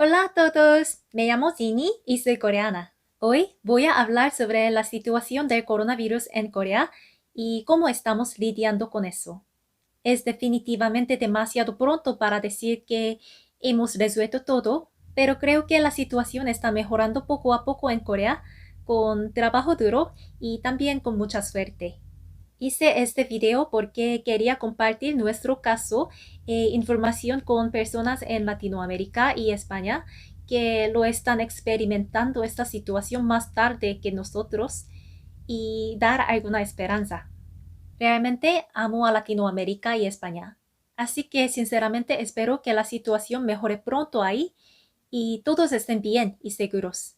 Hola a todos, me llamo Zini y soy coreana. Hoy voy a hablar sobre la situación del coronavirus en Corea y cómo estamos lidiando con eso. Es definitivamente demasiado pronto para decir que hemos resuelto todo, pero creo que la situación está mejorando poco a poco en Corea con trabajo duro y también con mucha suerte. Hice este video porque quería compartir nuestro caso e información con personas en Latinoamérica y España que lo están experimentando esta situación más tarde que nosotros y dar alguna esperanza. Realmente amo a Latinoamérica y España. Así que sinceramente espero que la situación mejore pronto ahí y todos estén bien y seguros.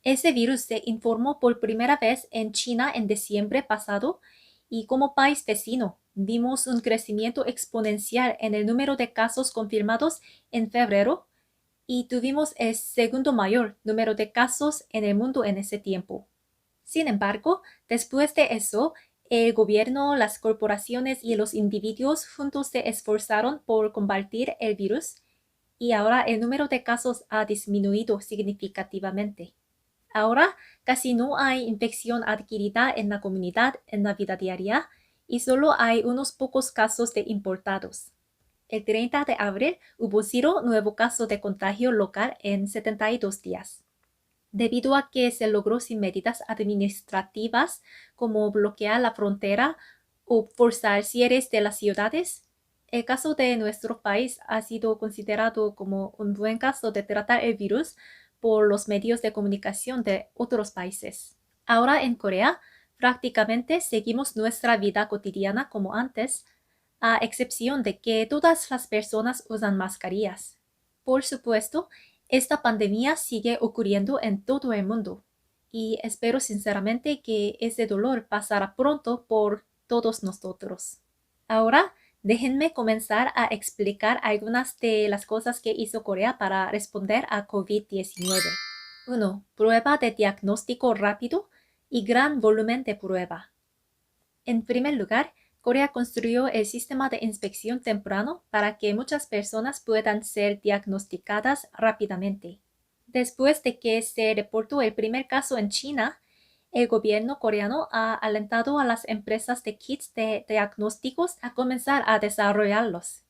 Ese virus se informó por primera vez en China en diciembre pasado y como país vecino vimos un crecimiento exponencial en el número de casos confirmados en febrero y tuvimos el segundo mayor número de casos en el mundo en ese tiempo. Sin embargo, después de eso, el gobierno, las corporaciones y los individuos juntos se esforzaron por combatir el virus y ahora el número de casos ha disminuido significativamente. Ahora casi no hay infección adquirida en la comunidad en la vida diaria y solo hay unos pocos casos de importados. El 30 de abril hubo 0 nuevo caso de contagio local en 72 días. Debido a que se logró sin medidas administrativas como bloquear la frontera o forzar cierres de las ciudades, el caso de nuestro país ha sido considerado como un buen caso de tratar el virus por los medios de comunicación de otros países. Ahora en Corea, prácticamente seguimos nuestra vida cotidiana como antes, a excepción de que todas las personas usan mascarillas. Por supuesto, esta pandemia sigue ocurriendo en todo el mundo y espero sinceramente que ese dolor pasará pronto por todos nosotros. Ahora, déjenme comenzar a explicar algunas de las cosas que hizo Corea para responder a COVID-19. 1. Prueba de diagnóstico rápido y gran volumen de prueba. En primer lugar, Corea construyó el sistema de inspección temprano para que muchas personas puedan ser diagnosticadas rápidamente. Después de que se reportó el primer caso en China, el gobierno coreano ha alentado a las empresas de kits de diagnósticos a comenzar a desarrollarlos.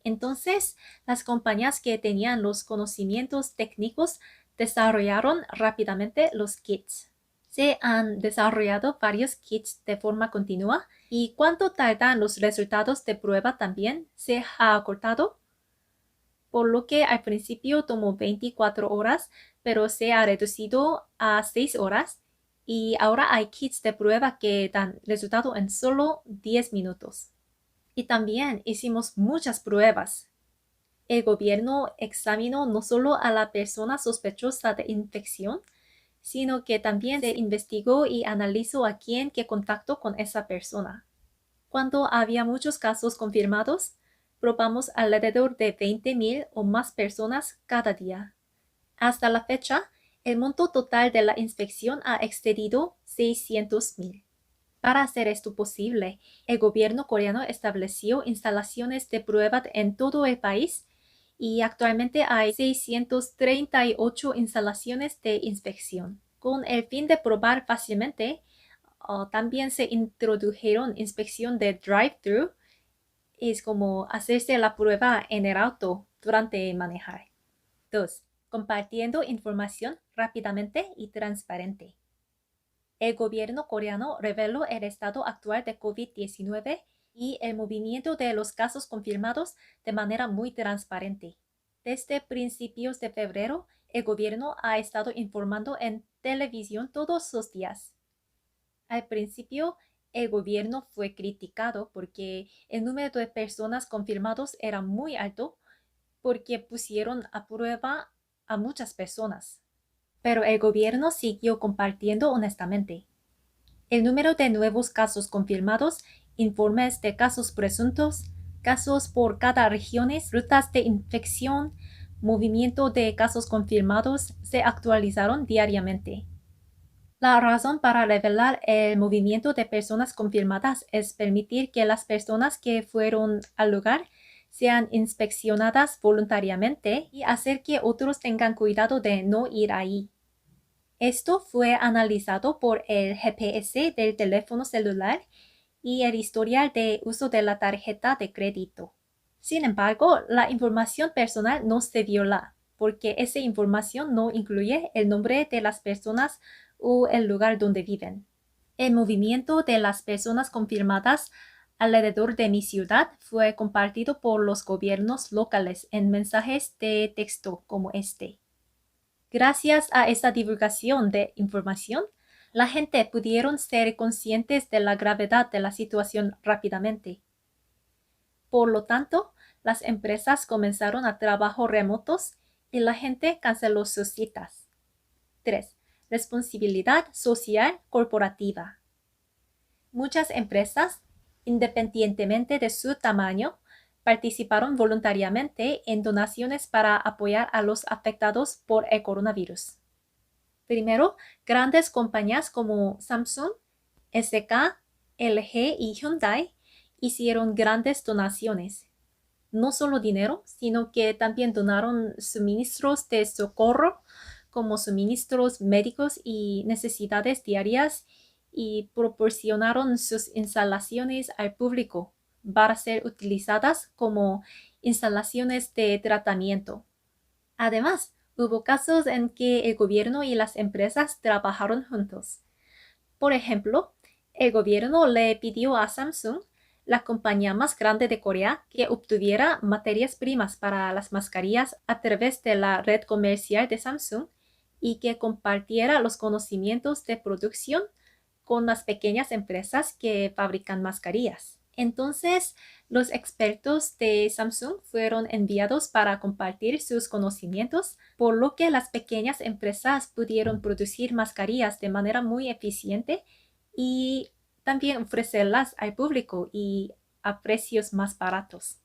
Entonces, las compañías que tenían los conocimientos técnicos desarrollaron rápidamente los kits. Se han desarrollado varios kits de forma continua y cuánto tardan los resultados de prueba también se ha acortado, por lo que al principio tomó 24 horas, pero se ha reducido a 6 horas y ahora hay kits de prueba que dan resultado en solo 10 minutos. Y también hicimos muchas pruebas. El gobierno examinó no solo a la persona sospechosa de infección, sino que también se investigó y analizó a quién que contactó con esa persona. Cuando había muchos casos confirmados, probamos alrededor de 20,000 o más personas cada día. Hasta la fecha, el monto total de la inspección ha excedido 600,000. Para hacer esto posible, el gobierno coreano estableció instalaciones de prueba en todo el país y actualmente hay 638 instalaciones de inspección. Con el fin de probar fácilmente, también se introdujeron inspección de drive-thru, es como hacerse la prueba en el auto durante manejar. 2. Compartiendo información rápidamente y transparente. El gobierno coreano reveló el estado actual de COVID-19 y el movimiento de los casos confirmados de manera muy transparente. Desde principios de febrero, el gobierno ha estado informando en televisión todos los días. Al principio, el gobierno fue criticado porque el número de personas confirmadas era muy alto porque pusieron a prueba a muchas personas. Pero el gobierno siguió compartiendo honestamente. El número de nuevos casos confirmados, informes de casos presuntos, casos por cada región, rutas de infección, movimiento de casos confirmados se actualizaron diariamente. La razón para revelar el movimiento de personas confirmadas es permitir que las personas que fueron al lugar sean inspeccionadas voluntariamente y hacer que otros tengan cuidado de no ir ahí. Esto fue analizado por el GPS del teléfono celular y el historial de uso de la tarjeta de crédito. Sin embargo, la información personal no se viola, porque esa información no incluye el nombre de las personas o el lugar donde viven. El movimiento de las personas confirmadas alrededor de mi ciudad fue compartido por los gobiernos locales en mensajes de texto como este. Gracias a esta divulgación de información, la gente pudieron ser conscientes de la gravedad de la situación rápidamente. Por lo tanto, las empresas comenzaron a trabajar remotos y la gente canceló sus citas. 3. Responsabilidad social corporativa. Muchas empresas, independientemente de su tamaño, participaron voluntariamente en donaciones para apoyar a los afectados por el coronavirus. Primero, grandes compañías como Samsung, SK, LG y Hyundai hicieron grandes donaciones. No solo dinero, sino que también donaron suministros de socorro, como suministros médicos y necesidades diarias, y proporcionaron sus instalaciones al público para ser utilizadas como instalaciones de tratamiento. Además, hubo casos en que el gobierno y las empresas trabajaron juntos. Por ejemplo, el gobierno le pidió a Samsung, la compañía más grande de Corea, que obtuviera materias primas para las mascarillas a través de la red comercial de Samsung y que compartiera los conocimientos de producción con las pequeñas empresas que fabrican mascarillas. Entonces, los expertos de Samsung fueron enviados para compartir sus conocimientos, por lo que las pequeñas empresas pudieron producir mascarillas de manera muy eficiente y también ofrecerlas al público y a precios más baratos.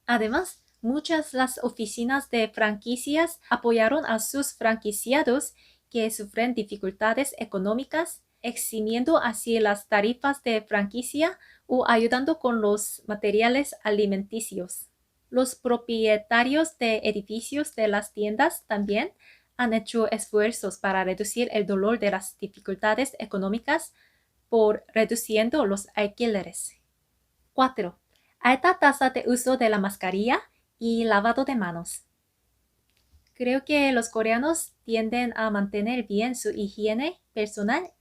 Además, muchas las oficinas de franquicias apoyaron a sus franquiciados que sufren dificultades económicas, eximiendo así las tarifas de franquicia o ayudando con los materiales alimenticios. Los propietarios de edificios de las tiendas también han hecho esfuerzos para reducir el dolor de las dificultades económicas por reduciendo los alquileres. 4. Alta tasa de uso de la mascarilla y lavado de manos. Creo que los coreanos tienden a mantener bien su higiene personal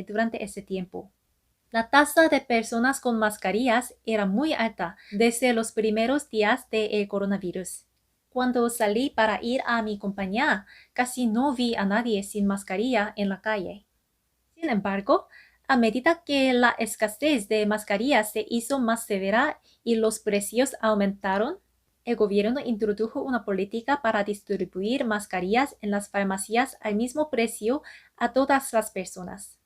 durante ese tiempo. La tasa de personas con mascarillas era muy alta desde los primeros días del coronavirus. Cuando salí para ir a mi compañía, casi no vi a nadie sin mascarilla en la calle. Sin embargo, a medida que la escasez de mascarillas se hizo más severa y los precios aumentaron, el gobierno introdujo una política para distribuir mascarillas en las farmacias al mismo precio a todas las personas.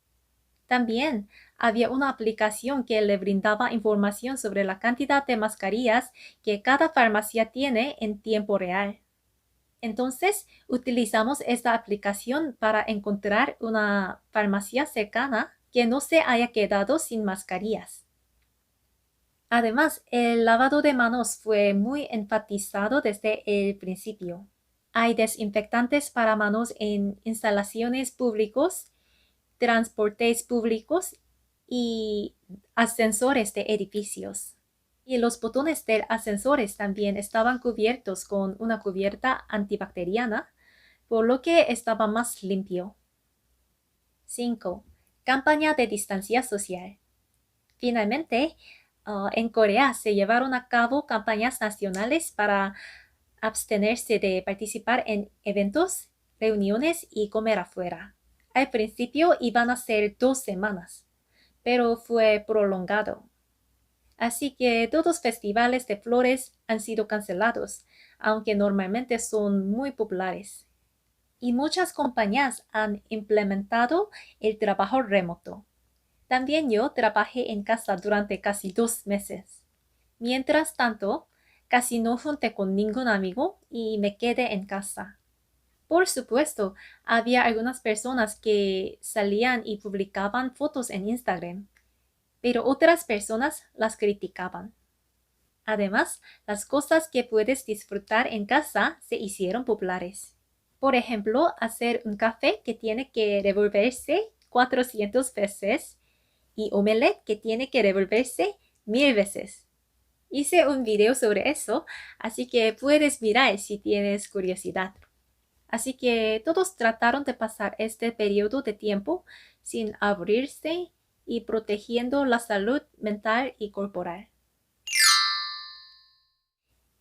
También había una aplicación que le brindaba información sobre la cantidad de mascarillas que cada farmacia tiene en tiempo real. Entonces, utilizamos esta aplicación para encontrar una farmacia cercana que no se haya quedado sin mascarillas. Además, el lavado de manos fue muy enfatizado desde el principio. Hay desinfectantes para manos en instalaciones públicas, transportes públicos y ascensores de edificios. Y los botones de ascensores también estaban cubiertos con una cubierta antibacteriana, por lo que estaba más limpio. 5. Campaña de distancia social. Finalmente, en Corea se llevaron a cabo campañas nacionales para abstenerse de participar en eventos, reuniones y comer afuera. Al principio iban a ser 2 semanas, pero fue prolongado. Así que todos los festivales de flores han sido cancelados, aunque normalmente son muy populares. Y muchas compañías han implementado el trabajo remoto. También yo trabajé en casa durante casi 2 meses. Mientras tanto, casi no junté con ningún amigo y me quedé en casa. Por supuesto, había algunas personas que salían y publicaban fotos en Instagram, pero otras personas las criticaban. Además, las cosas que puedes disfrutar en casa se hicieron populares. Por ejemplo, hacer un café que tiene que revolverse 400 veces y omelette que tiene que revolverse 1000 veces. Hice un video sobre eso, así que puedes mirar si tienes curiosidad. Así que todos trataron de pasar este periodo de tiempo sin aburrirse y protegiendo la salud mental y corporal.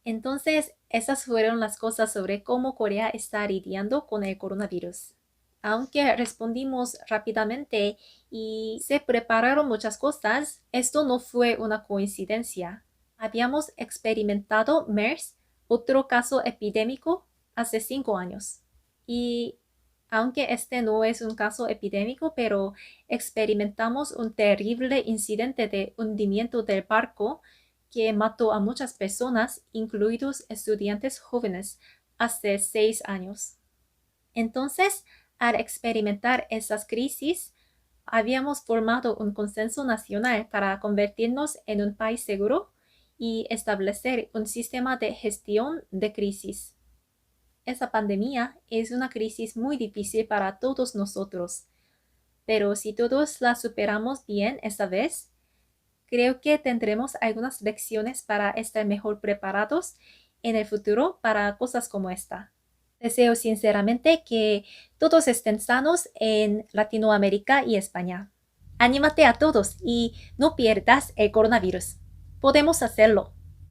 Entonces, esas fueron las cosas sobre cómo Corea está lidiando con el coronavirus. Aunque respondimos rápidamente y se prepararon muchas cosas, esto no fue una coincidencia. Habíamos experimentado MERS, otro caso epidémico, hace 5 años. Y aunque este no es un caso epidémico, pero experimentamos un terrible incidente de hundimiento del barco que mató a muchas personas, incluidos estudiantes jóvenes, hace 6 años. Entonces, al experimentar esas crisis, habíamos formado un consenso nacional para convertirnos en un país seguro y establecer un sistema de gestión de crisis. Esa pandemia es una crisis muy difícil para todos nosotros, pero si todos la superamos bien esta vez, creo que tendremos algunas lecciones para estar mejor preparados en el futuro para cosas como esta. Deseo sinceramente que todos estén sanos en Latinoamérica y España. Anímate a todos y no pierdas el coronavirus. Podemos hacerlo.